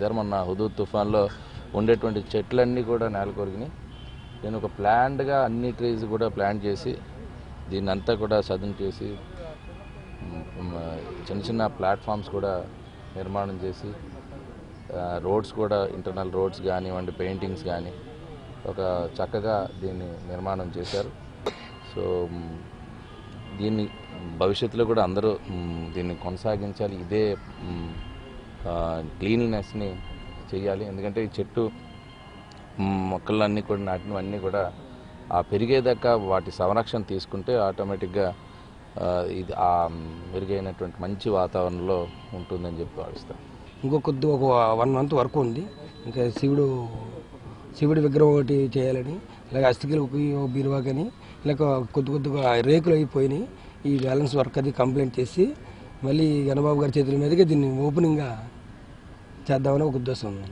తీర్చిదిద్దారు. మొన్న హుదూద్ తుఫాన్లో ఉండేటువంటి చెట్లన్నీ కూడా నేలకొరిగినాయి. నేను ఒక ప్లాన్డ్గా అన్ని ట్రీస్ కూడా ప్లాన్ చేసి దీన్ని అంతా కూడా సదును చేసి చిన్న చిన్న ప్లాట్ఫామ్స్ కూడా నిర్మాణం చేసి రోడ్స్ కూడా ఇంటర్నల్ రోడ్స్ కానివ్వండి, పెయింటింగ్స్ కానీ ఒక చక్కగా దీన్ని నిర్మాణం చేశారు. సో దీన్ని భవిష్యత్తులో కూడా అందరూ దీన్ని కొనసాగించాలి. ఇదే క్లీన్లీనెస్ని చేయాలి. ఎందుకంటే ఈ చెట్టు మొక్కలన్నీ కూడా నాటినవన్నీ కూడా ఆ పెరిగేదాకా వాటి సంరక్షణ తీసుకుంటే ఆటోమేటిక్గా ఇది ఆ మెరుగైనటువంటి మంచి వాతావరణంలో ఉంటుందని చెప్పి భావిస్తాను. ఒక 1 month వరకు ఉంది. ఇంకా శివుడి విగ్రహం ఒకటి చేయాలని, అలాగే అస్థికలకు బీరువా కానీ లేక కొద్దిగా రేకులు అయిపోయినాయి. ఈ బ్యాలెన్స్ వర్క్ అది కంప్లీట్ చేసి మళ్ళీ గణబాబు గారి చేతుల మీదుగా దీన్ని ఓపెనింగ్గా చేద్దామని ఒక ఉద్దేశం ఉంది.